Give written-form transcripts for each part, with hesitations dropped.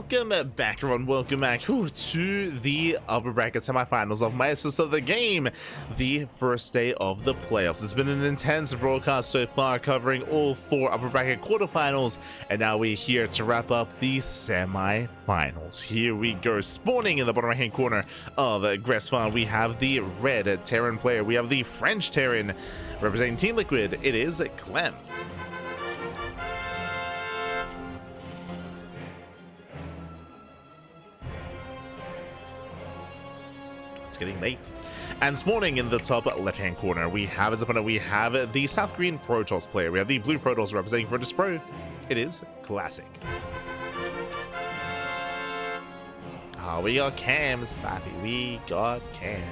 welcome back, everyone. Welcome back to the upper bracket semifinals of Maestros of the game, the first day of the playoffs. It's been an intense broadcast so far, covering all 4 upper bracket quarterfinals, and now we're here to wrap up the semifinals. Here we go. Spawning in the bottom right hand corner of Gresfan, we have the red Terran player. We have the French Terran representing Team Liquid. It is Clem. Getting late. And spawning in the top left hand corner, we have as opponent, we have the South Green Protoss player. We have the blue Protoss representing Virtus Pro. It is Classic. Oh, we got cams, Faffy. We got cams.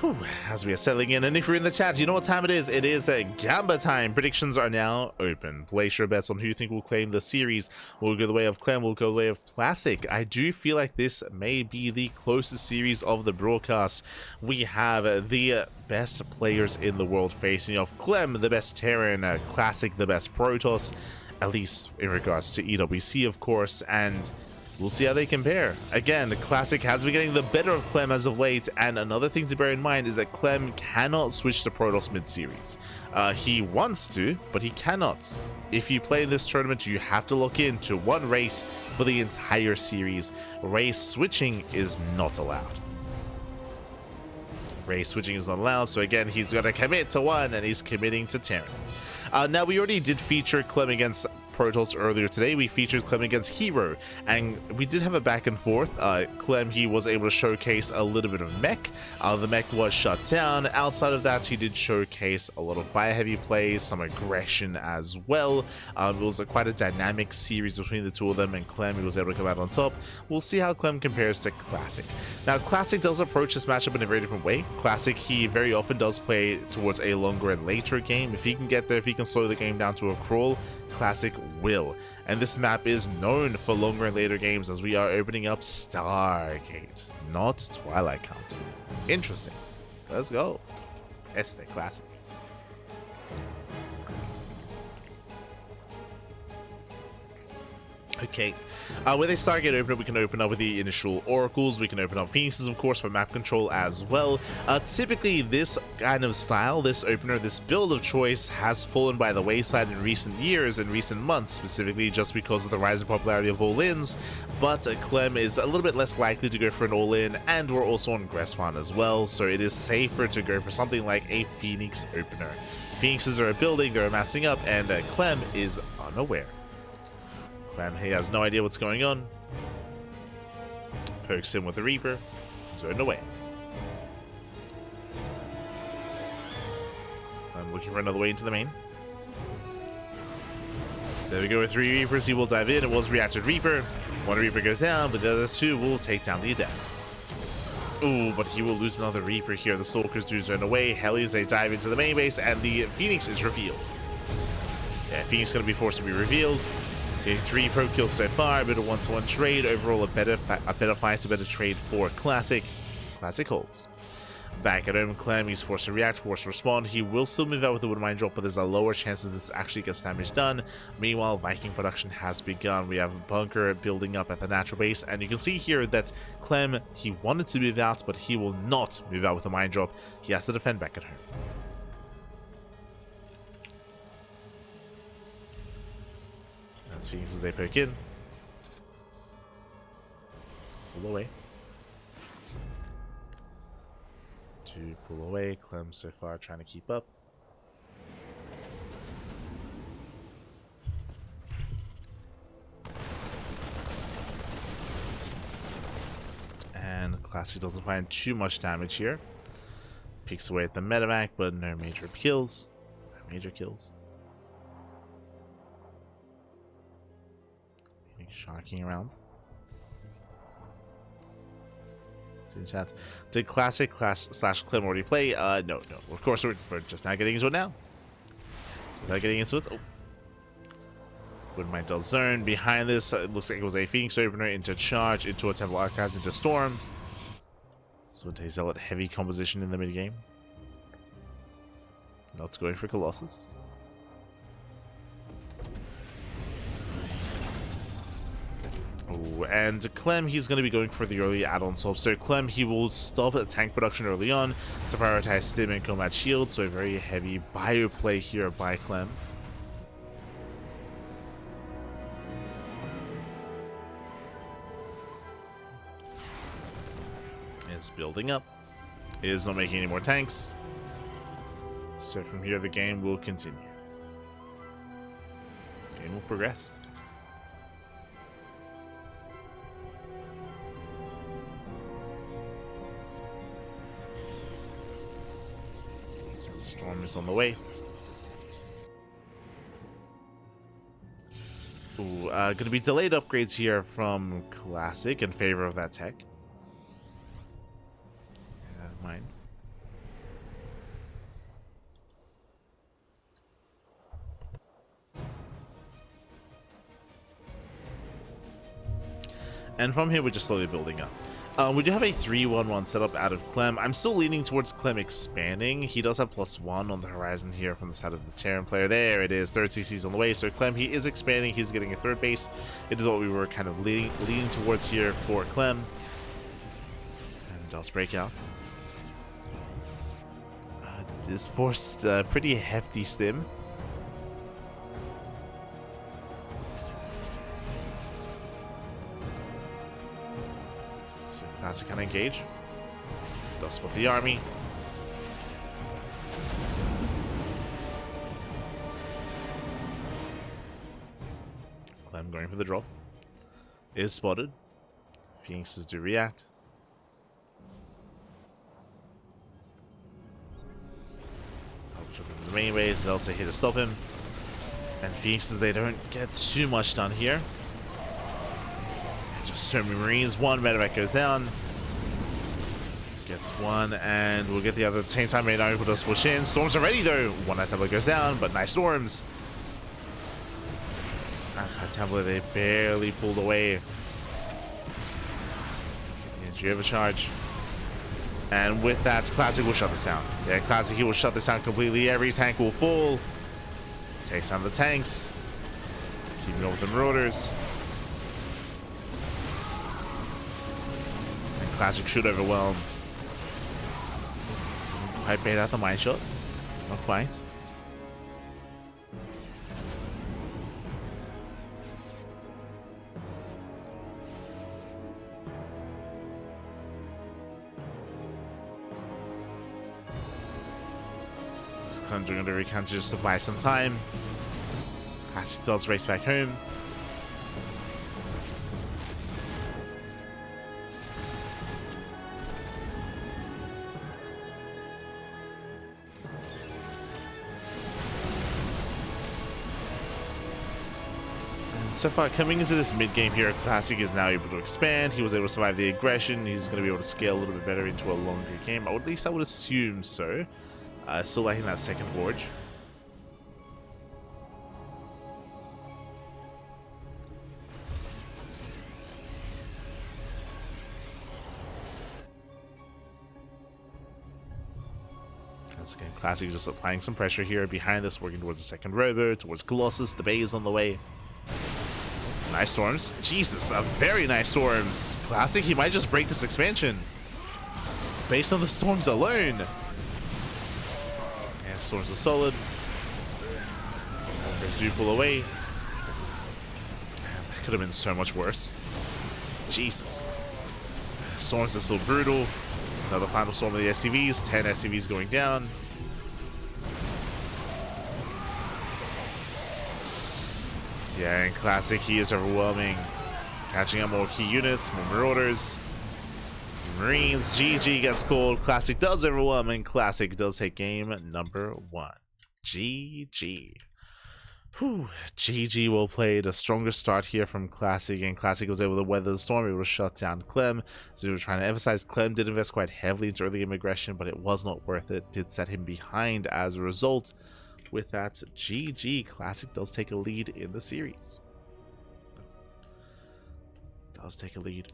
Whew, as we are settling in, and if you're in the chat, you know what time it is. It is Gamba time. Predictions are now open. Place your bets on who you think will claim the series. We'll go the way of Clem, we'll go the way of Classic. I do feel like this may be the closest series of the broadcast. We have the best players in the world facing off. Clem, the best Terran, Classic, the best Protoss, at least in regards to EWC, of course, and we'll see how they compare. Again, Classic has been getting the better of Clem as of late, and another thing to bear in mind is that Clem cannot switch to Protoss mid-series. He wants to, but he cannot. If you play in this tournament, you have to lock in to one race for the entire series. Race switching is not allowed. Race switching is not allowed, so again, he's going to commit to one, and he's committing to Terran. Now, we already did feature Clem against Protoss earlier today. We featured Clem against Hero, and we did have a back and forth. Clem, he was able to showcase a little bit of mech. The mech was shut down. Outside of that, he did showcase a lot of bio-heavy plays, some aggression as well. It was quite a dynamic series between the two of them, and Clem, he was able to come out on top. We'll see how Clem compares to Classic. Now, Classic does approach this matchup in a very different way. Classic, he very often does play towards a longer and later game. If he can get there, if he can slow the game down to a crawl, Classic will. And this map is known for longer and later games, as we are opening up Stargate, not Twilight Council. Interesting. Let's go. Este Classic. Okay, with a Stargate opener, we can open up with the initial Oracles, we can open up Phoenixes, of course, for map control as well. Typically, this kind of style, this opener, this build of choice has fallen by the wayside in recent years, in recent months, specifically just because of the rise in popularity of all-ins, but Clem is a little bit less likely to go for an all-in, and we're also on Gresfan as well, so it is safer to go for something like a Phoenix opener. Phoenixes are building, they're amassing up, and Clem is unaware. Clem, he has no idea what's going on. Pokes him with the Reaper. Zoned away. Clem looking for another way into the main. There we go with 3 Reapers. He will dive in. It was reacted Reaper. 1 Reaper goes down, but the other 2 will take down the Adept. Ooh, but he will lose another Reaper here. The Stalkers do zone away. Hellies, they dive into the main base, and the Phoenix is revealed. Yeah, Phoenix is going to be forced to be revealed. Getting 3 pro kills so far, a bit of 1-to-1 trade. Overall, a better fight, a better trade for Classic. Classic holds. Back at home, Clem, he's forced to react, forced to respond. He will still move out with the Wood Mine drop, but there's a lower chance that this actually gets damage done. Meanwhile, Viking production has begun. We have a bunker building up at the natural base, and you can see here that Clem, he wanted to move out, but he will not move out with the mine drop. He has to defend back at home. As Phoenixes, they poke in. Pull away. 2 pull away. Clem so far trying to keep up. And Classic doesn't find too much damage here. Peeks away at the medevac, but no major kills. No major kills. Shocking around. In chat. Did Classic slash Clem already play? No. Of course, we're just not getting into it now. Just not getting into it. Oh. Wouldn't mind Del Zone. Behind this, it looks like it was a Phoenix opener into Charge, into a Temple Archives, into Storm. So a Zealot heavy composition in the mid game. Not going for Colossus. Ooh, and Clem, he's going to be going for the early add-on swap. So Clem, he will stop at tank production early on to prioritize stim and combat shield. So a very heavy bio play here by Clem. It's building up. It is not making any more tanks. So from here, the game will continue. The game will progress. Storm is on the way. Ooh, gonna be delayed upgrades here from Classic in favor of that tech. Keep that in mind. And from here, we're just slowly building up. We do have a 3-1-1 setup out of Clem. I'm still leaning towards Clem expanding. He does have +1 on the horizon here from the side of the Terran player. There it is. Third CC's on the way. So Clem, he is expanding. He's getting a third base. It is what we were kind of leaning towards here for Clem. And does break out. This forced a pretty hefty stim. Classic can engage. Does spot the army. Clem going for the drop. Is spotted. Phoenixes do react. The main ways, Zelsa here to stop him. And Phoenixes, they don't get too much done here. Just so many Marines. One medevac goes down. Gets one, and we'll get the other at the same time. Main army does push in. Storms are ready though. One High Templar goes down, but nice storms. That's High Templar, they barely pulled away. Get the energy overcharge. And with that, Classic will shut this down. Yeah, Classic, he will shut this down completely. Every tank will fall. Takes down the tanks. Keeping going with the Marauders. And Classic should overwhelm. Doesn't quite bait out the mine shot. Not quite. Conjuring under recount just to buy some time. Classic does race back home. And so far, coming into this mid game here, Classic is now able to expand. He was able to survive the aggression. He's going to be able to scale a little bit better into a longer game. Or at least I would assume so. Still liking that second forge. Once again, Classic just applying some pressure here. Behind this, working towards the second robo, towards Colossus. The bay is on the way. Nice storms. Jesus, a very nice storms. Classic, he might just break this expansion. Based on the storms alone. Storms are solid. Walkers do pull away. Man, that could have been so much worse. Jesus. Storms are still brutal. Another final storm of the SCVs. 10 SCVs going down. Yeah, in Classic, he is overwhelming. Catching up more key units, more Marauders. Marines, GG gets called. Classic does overwhelm, and Classic does take game number 1. GG. Whew. GG well played. A stronger start here from Classic, and Classic was able to weather the storm, able to shut down Clem. So we were trying to emphasize Clem did invest quite heavily into early game aggression, but it was not worth it. Did set him behind as a result. With that, GG. Classic does take a lead in the series. Does take a lead.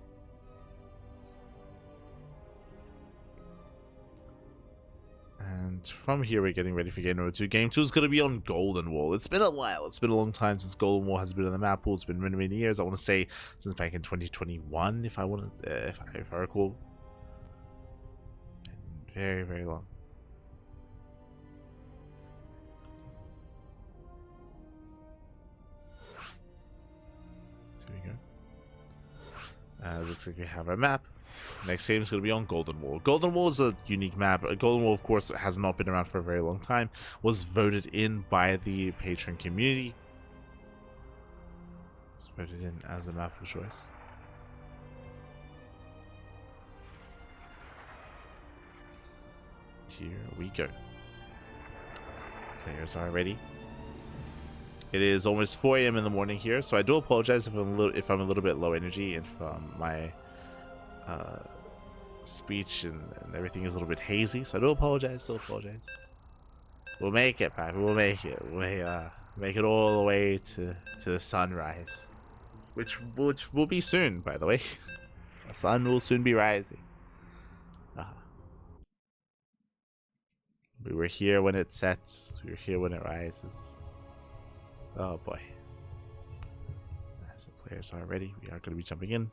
And And from here, we're getting ready for game number 2. Game 2 is going to be on Golden Wall. It's been a while. It's been a long time since Golden Wall has been on the map pool. It's been many, many years. I want to say since back in 2021, if I recall. Very, very long. So here we go. Looks like we have our map. Next game is going to be on Golden Wall. Golden Wall is a unique map. Golden Wall, of course, has not been around for a very long time. Was voted in by the patron community. It's voted in as a map of choice. Here we go. Players are ready. It is almost 4 a.m. in the morning here, so I do apologize if I'm a little bit low energy, and from my speech and everything is a little bit hazy, so I do apologize. We'll make it, Pappy. We'll make it. We'll make it all the way to the sunrise, which will be soon, by the way. The sun will soon be rising. We were here when it sets. We were here when it rises. Oh boy. So players are ready. We are going to be jumping in.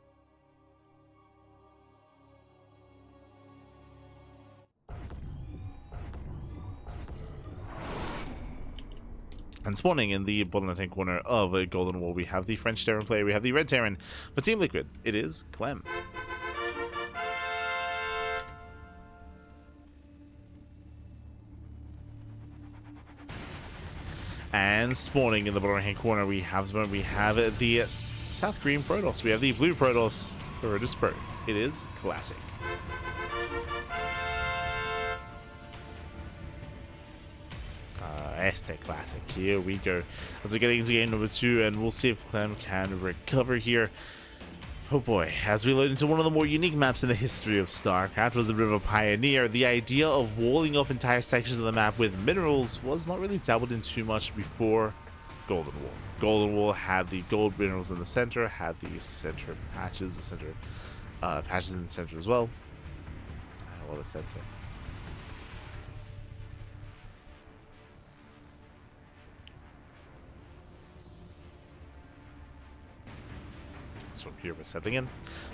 And spawning in the bottom left-hand corner of a Golden Wall, we have the French Terran player. We have the Red Terran. For Team Liquid, it is Clem. And spawning in the bottom right-hand corner, we have the South Green Protoss. We have the Blue Protoss, the Rodus Pro. It is Classic. Este Classic. Here we go. As we're getting into game number 2, and we'll see if Clem can recover here. Oh boy, as we load into one of the more unique maps in the history of StarCraft, was a bit of a pioneer. The idea of walling off entire sections of the map with minerals was not really dabbled in too much before Golden Wall. Golden Wall had the gold minerals in the center, had the center patches, patches in the center as well. Well, the center. From here we're settling in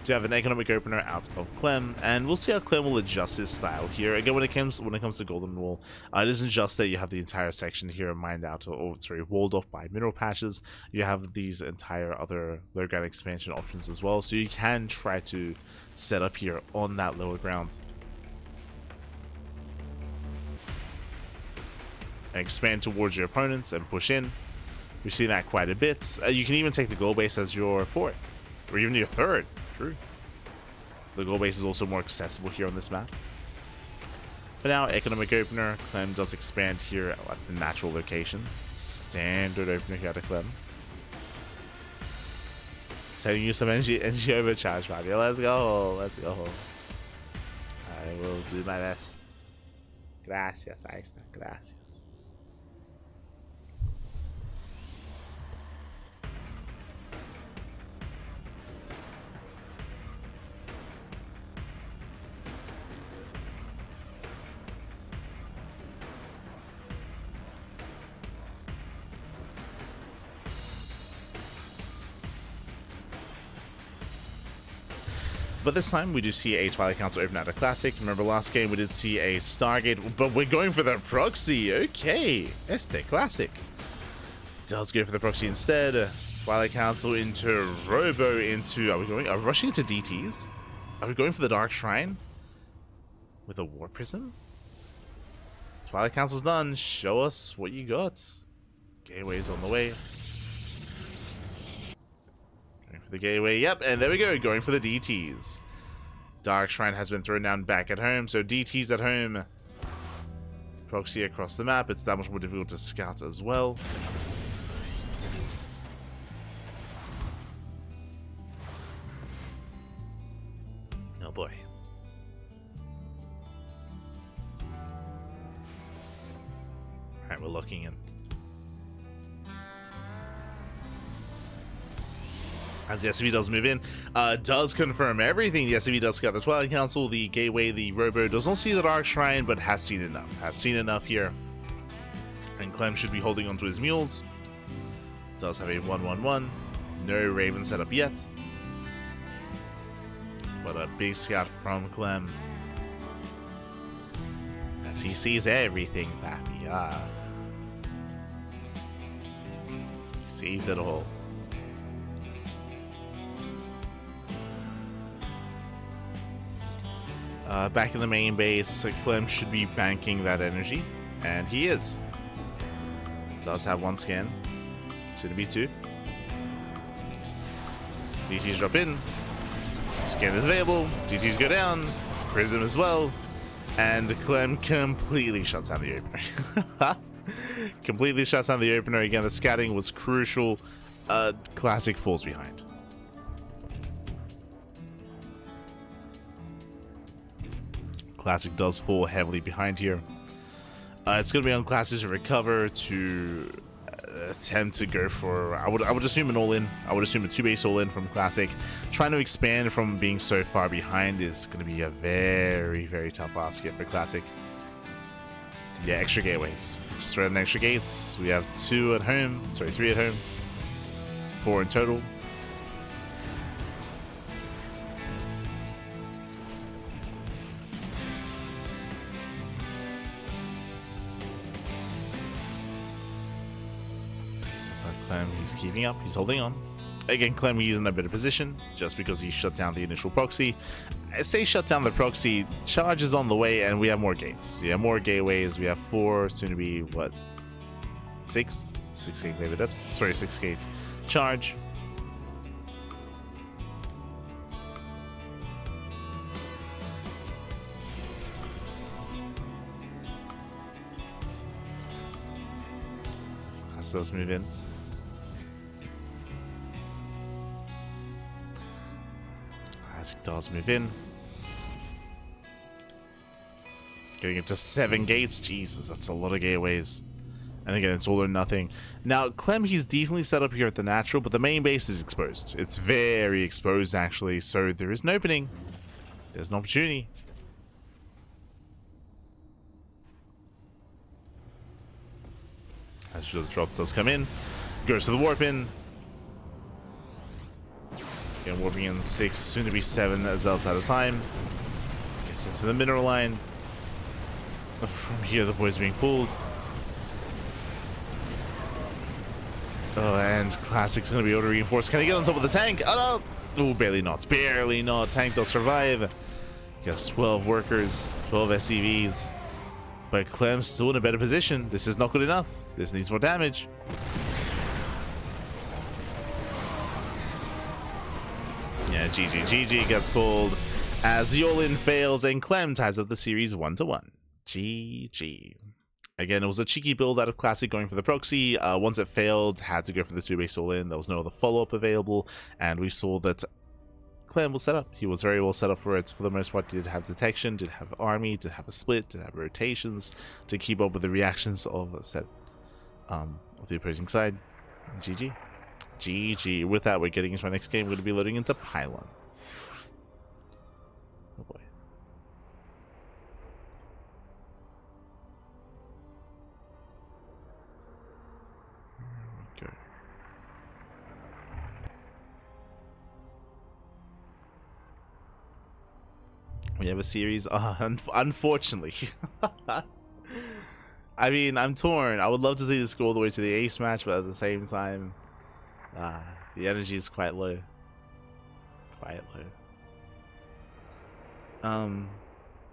to have an economic opener out of Clem, and we'll see how Clem will adjust his style here. Again, when it comes to Golden Wall, it isn't just that you have the entire section here mined out, walled off by mineral patches. You have these entire other lower ground expansion options as well, so you can try to set up here on that lower ground and expand towards your opponents and push in. We've seen that quite a bit. You can even take the goal base as your fourth, or even your third. True. So the goal base is also more accessible here on this map. But now, economic opener. Clem does expand here at the natural location. Standard opener here to Clem. Sending you some energy overcharge, Fabio. Let's go. Let's go. I will do my best. Gracias, Aista. Gracias. But this time we do see a Twilight Council open at a Classic. Remember last game we did see a Stargate, but we're going for the proxy. Okay, Este Classic does go for the proxy instead. Twilight Council into Robo into, are we rushing into DTs? Are we going for the Dark Shrine with a War Prism? Twilight Council's done. Show us what you got. Gateway's on the way. The gateway, yep, and there we go, going for the DTs. Dark Shrine has been thrown down back at home, so DTs at home. Proxy across the map, it's that much more difficult to scout as well. Oh boy. Alright, we're locking in. As the SCV does move in, does confirm everything. The SCV does scout the Twilight Council, the Gateway, the Robo. Does not see the Dark Shrine, but has seen enough. Has seen enough here. And Clem should be holding onto his mules. Does have a 1-1-1. No Raven set up yet. But a big scout from Clem. As he sees everything, Pappy. He sees it all. Back in the main base, Clem should be banking that energy, and he is. Does have one scan. Shouldn't be two. DTs drop in. Scan is available. DTs go down. Prism as well. And Clem completely shuts down the opener. Completely shuts down the opener. Again, the scouting was crucial. Classic falls behind. Classic does fall heavily behind here. It's going to be on Classic to recover, to attempt to go for, I would assume an all-in. I would assume a 2-base all-in from Classic. Trying to expand from being so far behind is going to be a very, very tough ask here for Classic. Yeah, extra gateways. Just throw in extra gates. We have 3 at home. 4 in total. Clem, he's keeping up, he's holding on. Again, Clem, he's in a better position just because he shut down the initial proxy. I say shut down the proxy, charge is on the way, and we have more gates. We have more gateways, we have 4, soon to be, what, 6? 6 gate labor depths? Sorry, 6 gates. Charge. Class does move in. Does move in. Getting it to 7 gates. Jesus, that's a lot of gateways. And again, it's all or nothing. Now, Clem, he's decently set up here at the natural, but the main base is exposed. It's very exposed, actually, so there is an opening. There's an opportunity. As the drop does come in. Goes to the warp in. Again, warping in 6, soon to be 7 as else at a time. Gets into the mineral line. From here, the boys being pulled. Oh, and Classic's going to be able to reinforce. Can he get on top of the tank? Oh, no! Oh, barely not. Barely not. Tank does survive. He has 12 workers, 12 SCVs. But Clem's still in a better position. This is not good enough. This needs more damage. Yeah, GG gets pulled as the all-in fails and Clem ties up the series 1-1. GG. Again, it was a cheeky build out of Classic going for the proxy. Once it failed, had to go for the 2-base all-in. There was no other follow-up available, and we saw that Clem was set up. He was very well set up for it. For the most part, did have detection, did have army, did have a split, did have rotations to keep up with the reactions of the opposing side. GG. GG. With that, we're getting into our next game. We're going to be loading into Pylon. Oh boy. Here we go. We have a series. Unfortunately. I mean, I'm torn. I would love to see this go all the way to the ace match, but at the same time, the energy is quite low.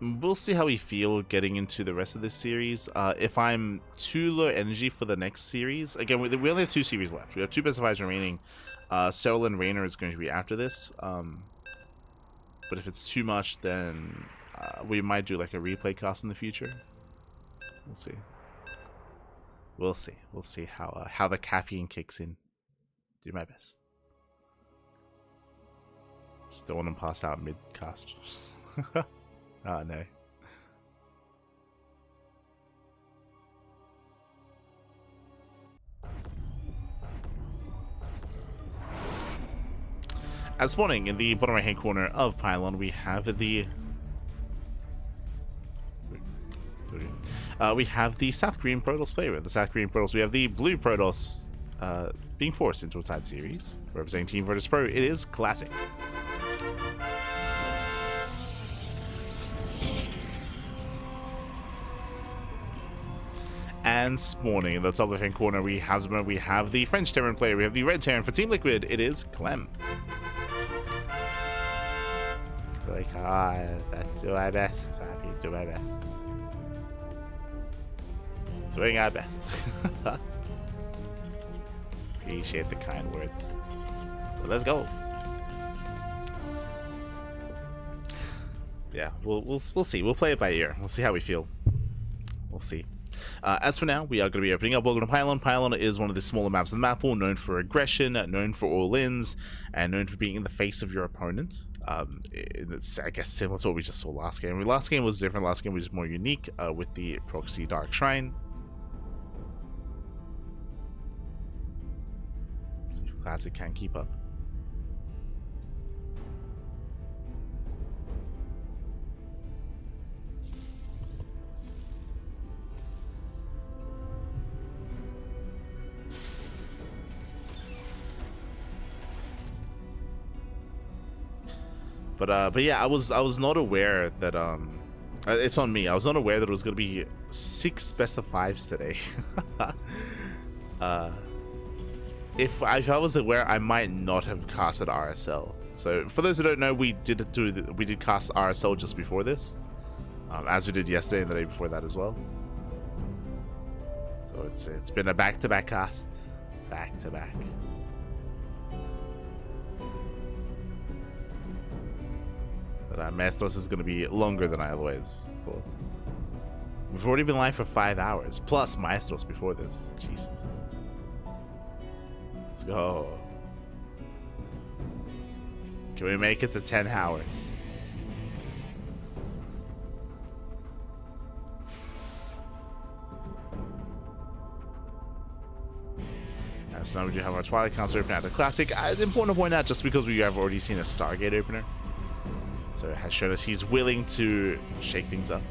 We'll see how we feel getting into the rest of this series. If I'm too low energy for the next series, again, we only have 2 series left. We have 2 specifiers remaining. Cyril and Rainer is going to be after this. But if it's too much, then we might do like a replay cast in the future. We'll see. We'll see how the caffeine kicks in. Do my best. Still want to pass out mid-cast. Oh, no. At spawning in the bottom right hand corner of Pylon, we have the South Korean Protoss player. The South Korean Protoss, we have the blue Protoss being forced into a tied series. Representing Team Virtus Pro, it is Classic. And spawning in the top left hand corner, we have the French Terran player. We have the red Terran for Team Liquid. It is Clem. Like, that's do my best, Pappy. Do my best. Doing our best. Appreciate the kind words. But let's go. Yeah, we'll see. We'll play it by ear. We'll see how we feel. We'll see. As for now, we are going to be opening up Welcome to Pylon. Pylon is one of the smaller maps of the map pool, known for aggression, known for all-ins, and known for being in the face of your opponent. It's, I guess, similar to what we just saw last game. Last game was different. Last game was more unique with the proxy Dark Shrine. See if Classic can keep up. But yeah, I was not aware that it's on me. I was not aware that it was gonna be 6 best of 5s today. If I was aware, I might not have casted RSL. So for those who don't know, we did cast RSL just before this, as we did yesterday and the day before that as well. So it's been a back-to-back cast, back-to-back. But Maestros is going to be longer than I always thought. We've already been live for 5 hours, plus Maestros before this. Jesus. Let's go. Can we make it to 10 hours? So now we do have our Twilight Council open at the Classic. It's important to point out, just because we have already seen a Stargate opener, so it has shown us he's willing to shake things up.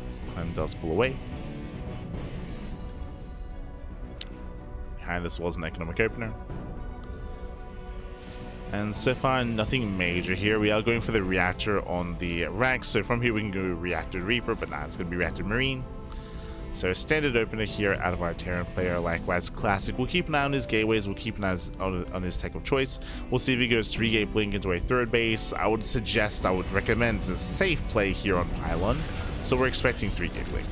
So Clem does pull away. Behind this was an economic opener. And so far, nothing major here. We are going for the reactor on the ranks. So from here, we can go Reactor Reaper, but now it's going to be Reactor Marine. So standard opener here out of our Terran player. Likewise, Classic. We'll keep an eye on his gateways. We'll keep an eye on his tech of choice. We'll see if he goes 3-gate blink into a third base. I would recommend a safe play here on Pylon. So we're expecting 3-gate blink.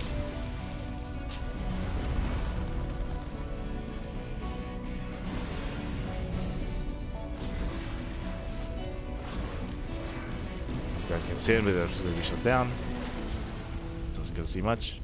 So that gets in, but it's going to be shut down. Doesn't get to see much.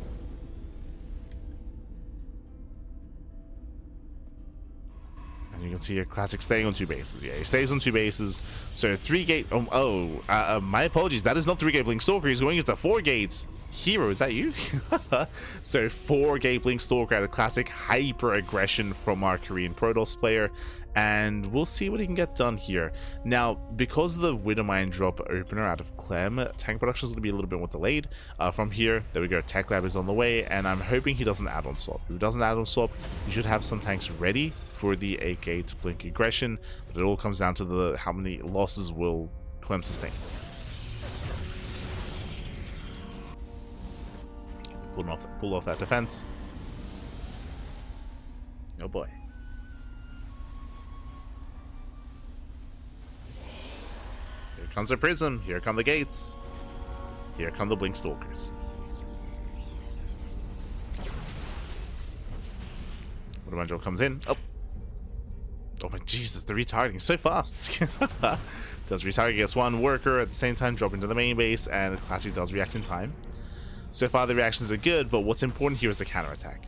You can see your Classic staying on 2 bases. Yeah, he stays on 2 bases. So 3-gate. My apologies. That is not 3-gate Blink Stalker. He's going into 4 gates. Hero, is that you? So 4-gate Blink Stalker at a Classic. Hyper aggression from our Korean Protoss player. And we'll see what he can get done here. Now, because of the Widowmine drop opener out of Clem, tank production is going to be a little bit more delayed. From here, there we go. Tech Lab is on the way, and I'm hoping he doesn't add on swap. If he doesn't add on swap, you should have some tanks ready for the 8-gate Blink aggression. But it all comes down to how many losses will Clem sustain. Pull off that defense. Oh boy. Here comes the prism. Here come the gates. Here come the Blink Stalkers. Widowmine comes in. Oh my Jesus, the retargeting so fast. Does retarget, gets 1 worker at the same time, drop into the main base, and Classic does react in time. So far the reactions are good, but what's important here is the counterattack.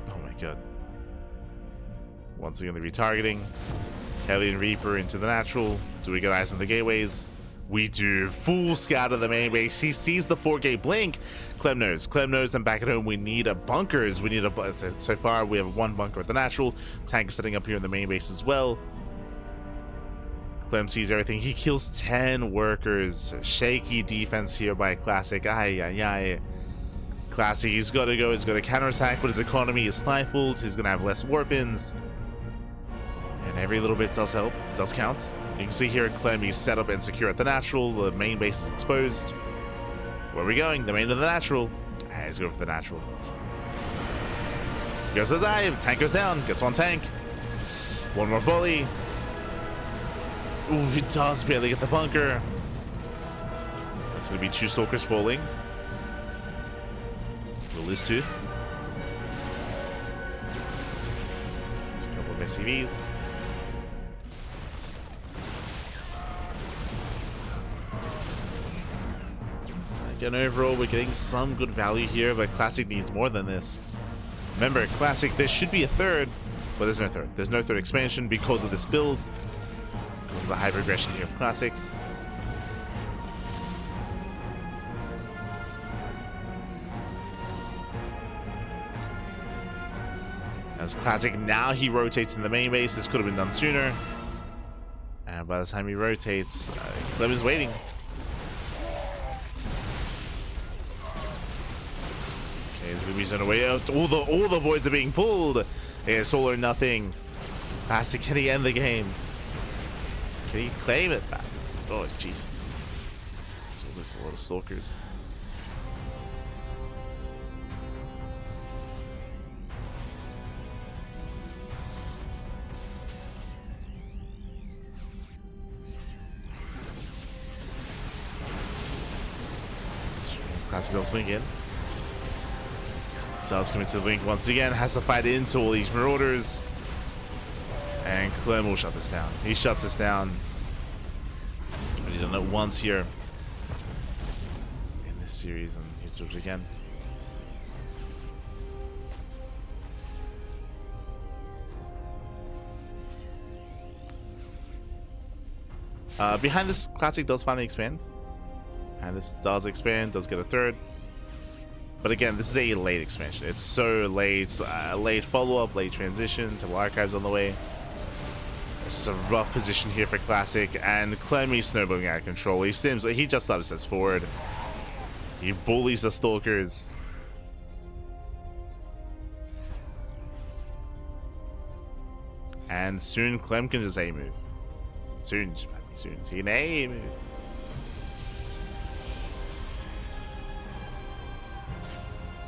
Oh my god. Once again the retargeting. Hellion Reaper into the natural. Do we get eyes on the gateways? We do full scout of the main base. He sees the 4K blink. Clem knows, and back at home we need a bunkers. We need a, so far we have one bunker at the natural. Tank is setting up here in the main base as well. Clem sees everything. He kills 10 workers. Shaky defense here by Classic. Classic, he's got to go. He's got to counterattack, but his economy is stifled. He's going to have less warp-ins. And every little bit does help, does count. You can see here at Clem, he's set up and secure at the natural. The main base is exposed. Where are we going? The main of the natural. Let's go for the natural. He goes to the dive. Tank goes down. Gets one tank. One more volley. Ooh, he does barely get the bunker. That's going to be 2 Stalkers falling. We'll lose 2. That's a couple of SCVs. Again, overall, we're getting some good value here, but Classic needs more than this. Remember, Classic, there should be a third, but there's no third. There's no third expansion because of this build, because of the high progression here of Classic. As Classic, now he rotates in the main base. This could have been done sooner. And by the time he rotates, Clem is waiting. Okay, he's gonna be sent away. All the boys are being pulled. It's all or nothing. Classic, can he end the game? Can he claim it back? Oh, Jesus. So there's a lot of Stalkers. Classic does wing in. Does come into the wing once again. Has to fight into all these Marauders. And Clem will shut this down. He shuts this down. He's done it once here in this series, and he does it again. Behind this, Classic does finally expand. And this does expand, does get a third. But again, this is a late expansion. It's so late. Late follow-up, late transition, to archives on the way. It's a rough position here for Classic, and Clem is snowballing out of control. He seems like he just started steps forward. He bullies the Stalkers. And soon Clem can just A move. Soon he can A move.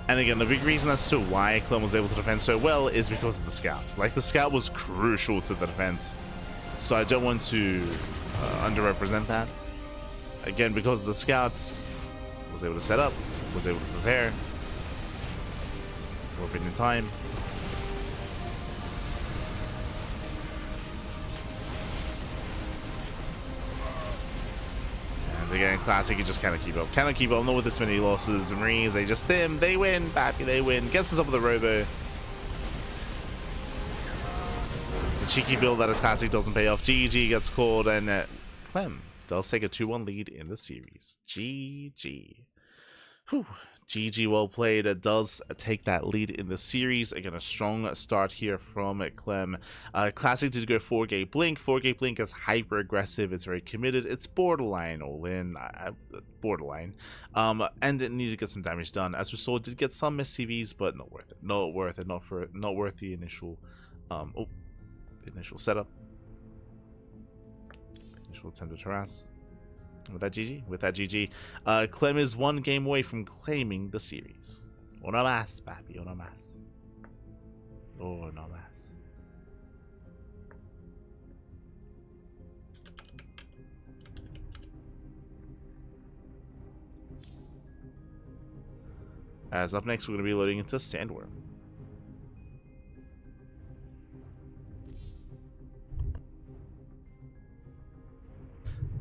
And again, the big reason as to why Clem was able to defend so well is because of the scouts. Like, the scout was crucial to the defense. So I don't want to underrepresent that. Again, because the scouts was able to set up, was able to prepare, warping in time. Again, Classic, you just cannot keep up. Cannot keep up, not with this many losses. Marines, they just stim, they win. Bappy, they win. Gets on top of the Robo. It's a cheeky build that a Classic doesn't pay off. GG gets called, and Clem does take a 2-1 lead in the series. GG. Whew. GG, well played. It does take that lead in the series. Again, a strong start here from Clem. Classic did go 4K Blink. 4K Blink is hyper aggressive. It's very committed. It's borderline all in. Borderline. And it needed to get some damage done. As we saw, it did get some SCVs, but not worth it. Not worth it. Not worth the initial the initial setup. Initial attempt to harass. With that GG, Clem is 1 game away from claiming the series. Uno más, papi, uno más. Uno más. As up next, we're going to be loading into Sandworm.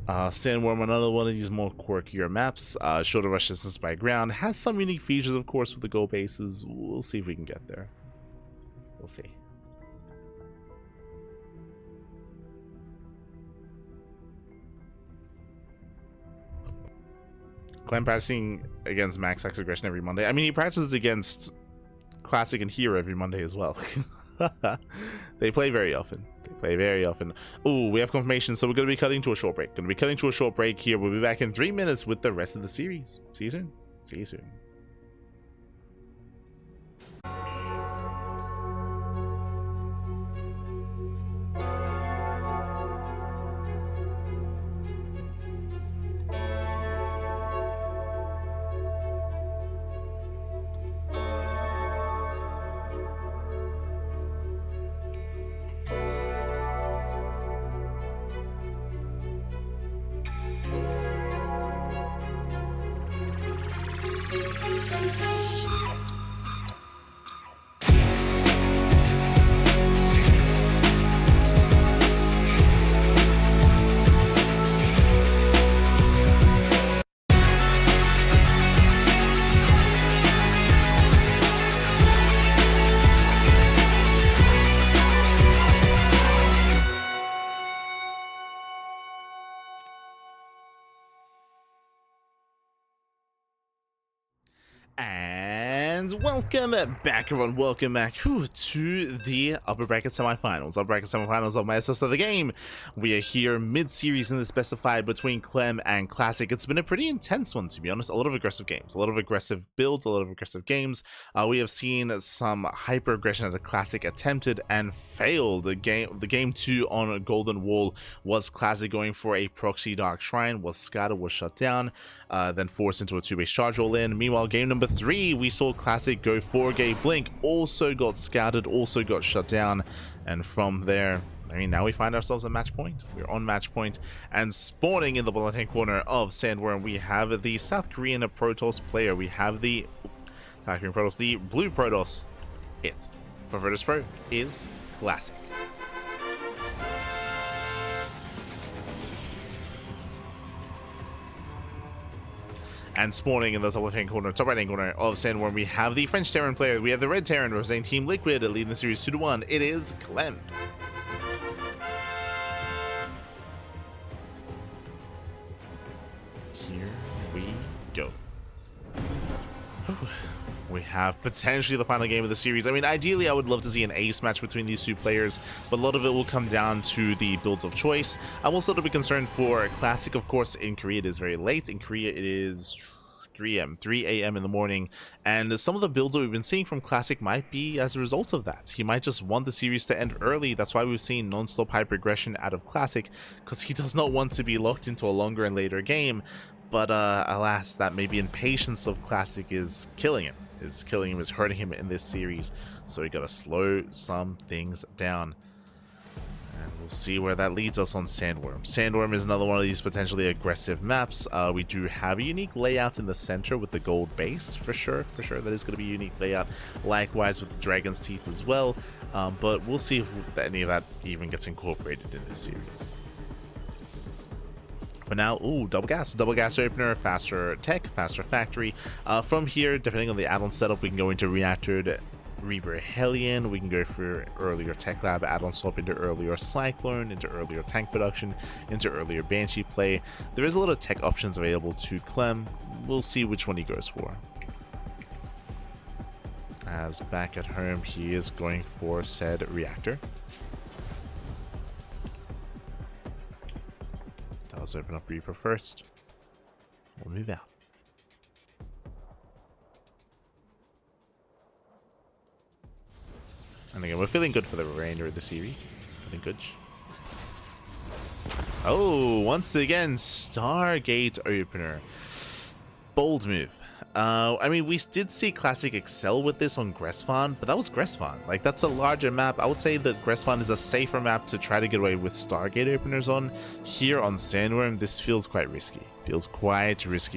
Sandworm, another one of these more quirkier maps. Shorter rush distance by ground. Has some unique features, of course, with the go bases. We'll see if we can get there. We'll see. Clem practicing against Max X Aggression every Monday. I mean, he practices against Classic and Hero every Monday as well. They play very often. They play very often. Oh, we have confirmation, so we're going to be cutting to a short break. Here. We'll be back in 3 minutes with the rest of the series. See you soon. See you soon. And welcome back, everyone. Welcome back to the upper bracket semifinals. Of Maestros of the game. We are here mid-series in the specified between Clem and Classic. It's been a pretty intense one, to be honest. A lot of aggressive games, a lot of aggressive builds, a lot of aggressive games. We have seen some hyper aggression at the Classic attempted and failed. The game 2 on Golden Wall was Classic going for a proxy Dark Shrine, was scattered, was shut down, then forced into a 2-base charge all in. Meanwhile, game number 3, we saw Classic go for Gay Blink, also got scouted, also got shut down, and from there, I mean, now we find ourselves at match point. We're on match point, and spawning in the bottom left-hand corner of Sandworm, we have the South Korean Protoss player. We have the South Korean Protoss, the blue Protoss. It for Virtus Pro is Classic. And spawning in the top left-hand corner, top right-hand corner of Sandworm, we have the French Terran player. We have the red Terran representing Team Liquid, leading the series 2-1. It is Clem. Here we go. We have potentially the final game of the series. I mean, ideally, I would love to see an ace match between these two players, but a lot of it will come down to the builds of choice. I'm also a little bit concerned for Classic, of course. In Korea, it is very late. In Korea, it is 3 a.m. in the morning, and some of the builds that we've been seeing from Classic might be as a result of that. He might just want the series to end early. That's why we've seen non-stop hyper aggression out of Classic, because he does not want to be locked into a longer and later game. But alas, that maybe impatience of Classic is killing him. Is hurting him in this series. So we gotta slow some things down. And we'll see where that leads us on Sandworm. Sandworm is another one of these potentially aggressive maps. We do have a unique layout in the center with the gold base, for sure. That is gonna be a unique layout. Likewise with the Dragon's Teeth as well. But we'll see if any of that even gets incorporated in this series. But now, ooh, double gas opener, faster tech, faster factory. From here, depending on the add-on setup, we can go into reactored Reaper Hellion, we can go for earlier tech lab add-on swap into earlier Cyclone, into earlier tank production, into earlier Banshee play. There is a lot of tech options available to Clem. We'll see which one he goes for. As back at home, he is going for said reactor. Let's open up Reaper first. We'll move out. And again, we're feeling good for the remainder of the series. Feeling good. Oh, once again, Stargate opener. Bold move. I mean, we did see Classic excel with this on Gresfan, but that was Gresfan. Like, that's a larger map. I would say that Gresfan is a safer map to try to get away with Stargate openers on. Here on Sandworm, this feels quite risky.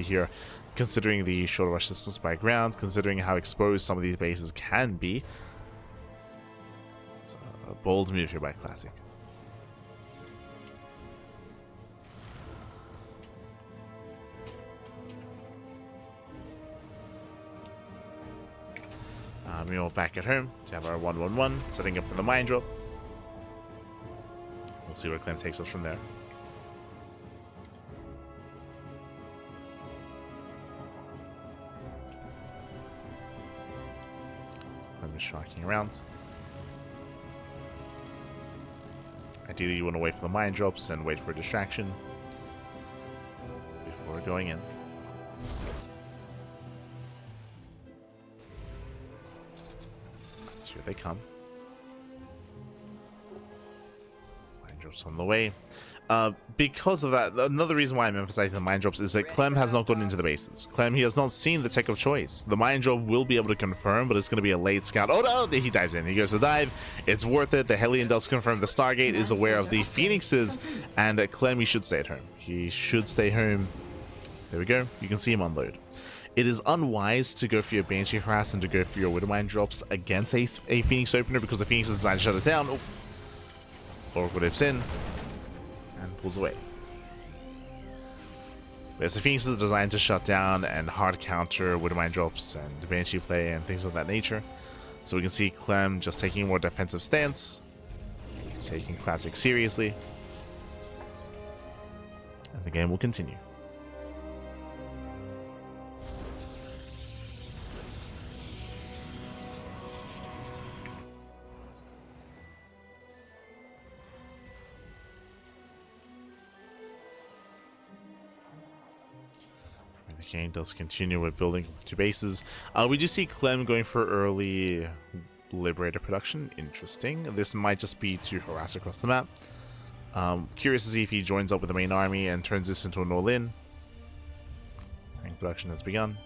Here, considering the shorter rush distance by ground, considering how exposed some of these bases can be. It's a bold move here by Classic. Meanwhile, back at home to have our 1-1-1, setting up for the mine drop. We'll see where Clem takes us from there. Clem is striking around. Ideally, you want to wait for the mine drops and wait for a distraction before going in. So here they come. Mine drops on the way. Because of that, another reason why I'm emphasizing the mine drops is that Clem has not gotten into the bases. Clem, he has not seen the tech of choice. The mine drop will be able to confirm, but it's going to be a late scout. Oh no, he dives in. He goes to dive. It's worth it. The Hellion does confirm. The Stargate is aware of the Phoenixes, and Clem, he should stay at home. He should stay home. There we go. You can see him unload. It is unwise to go for your Banshee Harass and to go for your Widow Mine drops against a Phoenix opener because the Phoenix is designed to shut it down. Oh. Oracle dips in and pulls away. Whereas the Phoenix is designed to shut down and hard counter Widow Mine drops and Banshee play and things of that nature. So we can see Clem just taking a more defensive stance, taking Classic seriously, and the game will continue. The game does continue with building two bases. We do see Clem going for early Liberator production. Interesting. This might just be to harass across the map. Curious to see if he joins up with the main army and turns this into an all-in. Tank production has begun.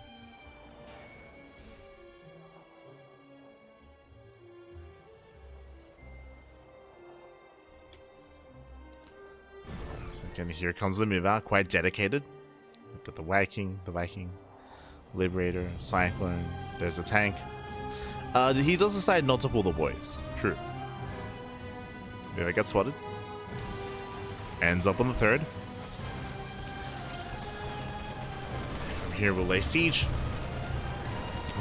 So again, here comes the move out, quite dedicated. Got the Viking, Liberator, Cyclone, there's the tank. He does decide not to pull the boys. True. If it gets spotted. Ends up on the third. From here we'll lay siege.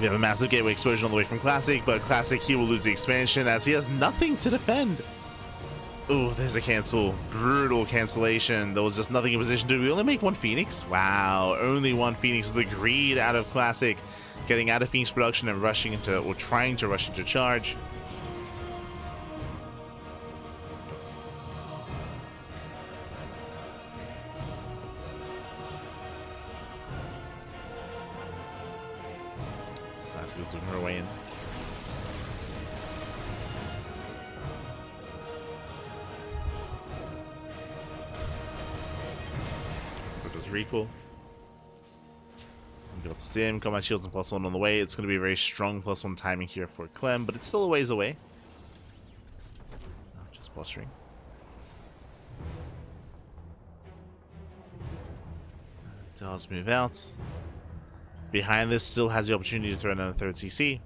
We have a massive gateway explosion on the way from Classic, but Classic, he will lose the expansion as he has nothing to defend. Oh, there's a cancel. Brutal cancellation. There was just nothing in position. Did we only make one Phoenix? Wow, only one Phoenix. The greed out of Classic, getting out of Phoenix production and rushing into, or trying to rush into charge. Classic is looking her way in. Recall. We've got Sim, Combat Shields, and +1 on the way. It's going to be a very strong +1 timing here for Clem, but it's still a ways away. Just posturing. Does move out. Behind this, still has the opportunity to throw in a third CC.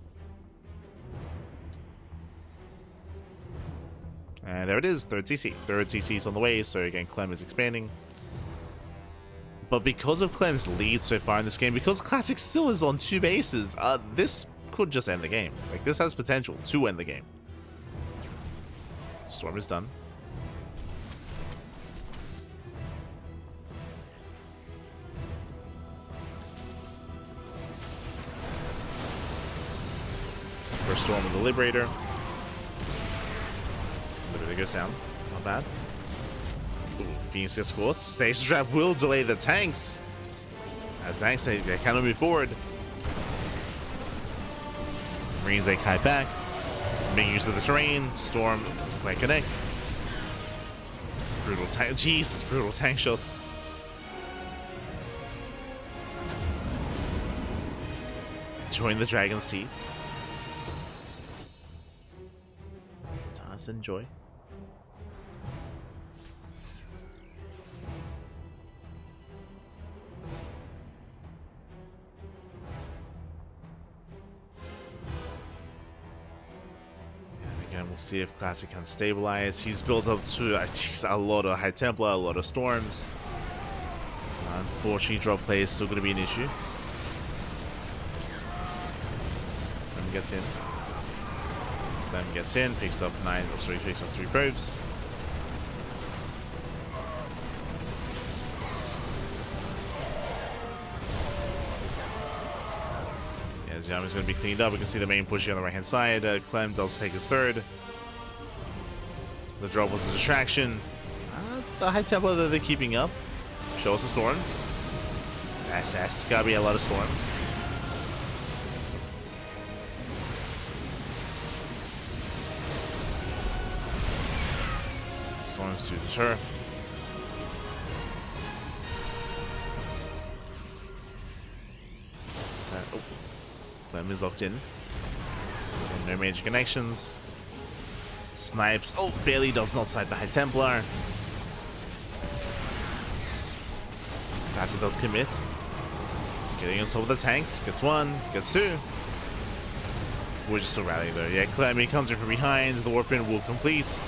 And there it is, third CC. Third CC is on the way, so again, Clem is expanding. But because of Clem's lead so far in this game, because Classic still is on two bases, this could just end the game. Like, this has potential to end the game. Storm is done. It's the first Storm of the Liberator. Liberator goes down. Not bad. Ooh, Phoenix gets caught. Stasis Trap will delay the tanks. As tanks, they cannot move forward. Marines, they kite back. Making use of the terrain. Storm doesn't quite connect. Brutal tank. Jesus, brutal tank shots. Enjoying the Dragon's Teeth. Does enjoy. We'll see if Classic can stabilize. He's built up to a lot of High Templar, a lot of Storms. Unfortunately, drop play is still going to be an issue. Clem gets in. Clem gets in, picks up picks up 3 probes. His army's going to be cleaned up. We can see the main push here on the right-hand side. Clem does take his third. The drop was a distraction. The high tempo that they're keeping up. Show us the storms. That's gotta be a lot of storm. Storms to deter. Clem is locked in. No major connections. Snipes. Oh, barely does not sight the High Templar. As it does commit. Getting on top of the tanks. Gets one. Gets two. We're just still rallying though. Yeah, Clem, he comes in from behind. The warp-in will complete.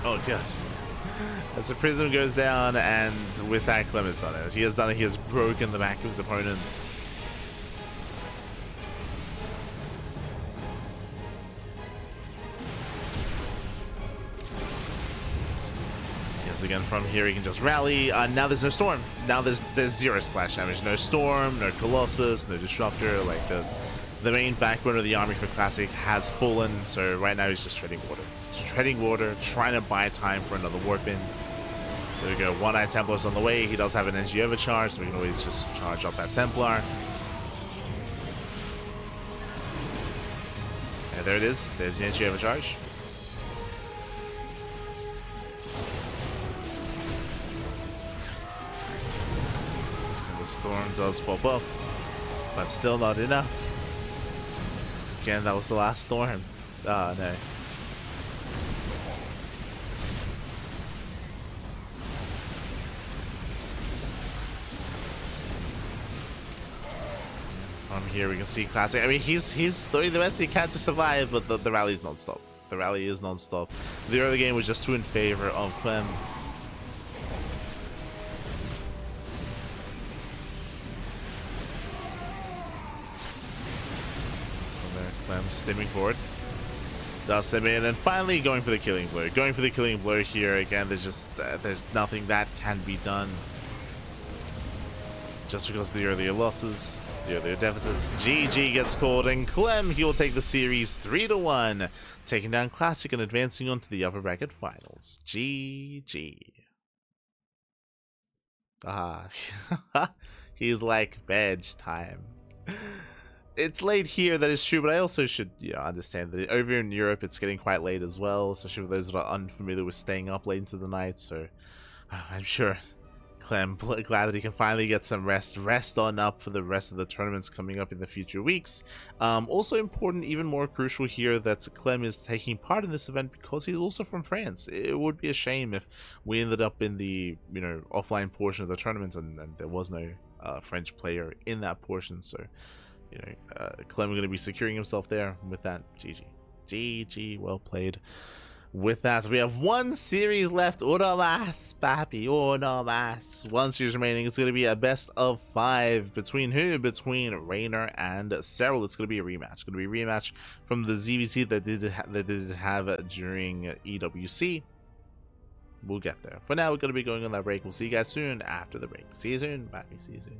Oh, gosh. As the prism goes down, and with that, Clem has done it. He has done it. He has broken the back of his opponent. Again, from here he can just rally. Now there's no storm. Now there's zero splash damage. No storm, no colossus, no disruptor. Like the main backbone of the army for Classic has fallen. So right now he's just treading water. He's treading water, trying to buy time for another warp-in. There we go. One Eye Templar's on the way. He does have an energy overcharge, so we can always just charge up that Templar. And there it is. There's the energy overcharge. Storm does pop up, but still not enough. Again, that was the last storm. Oh no. From here we can see Classic. I mean, he's doing the best he can to survive, but the rally is non-stop. The rally is non-stop. The early game was just too in favor of Clem. Clem stimming forward. Does stim in, and finally going for the killing blow. Going for the killing blow here. Again, there's just there's nothing that can be done. Just because of the earlier losses, the earlier deficits. GG gets called, and Clem, he will take the series 3-1, taking down Classic and advancing on to the upper bracket finals. GG. He's like badge time. It's late here, that is true, but I also should understand that over in Europe it's getting quite late as well, especially for those that are unfamiliar with staying up late into the night. So I'm sure Clem, glad that he can finally get some rest on up for the rest of the tournaments coming up in the future weeks. Also important, even more crucial here, that Clem is taking part in this event because he's also from France. It would be a shame if we ended up in the offline portion of the tournament and there was no French player in that portion. So Clem going to be securing himself there with that. GG, well played. With that, we have one series left. Uno más, papi, uno más. One series remaining. It's going to be a best of 5 between who? Between Rainer and Cyril. It's going to be a rematch. It's going to be a rematch from the ZVC that they did have during EWC. We'll get there. For now, we're going to be going on that break. We'll see you guys soon after the break. See you soon, papi. See you soon.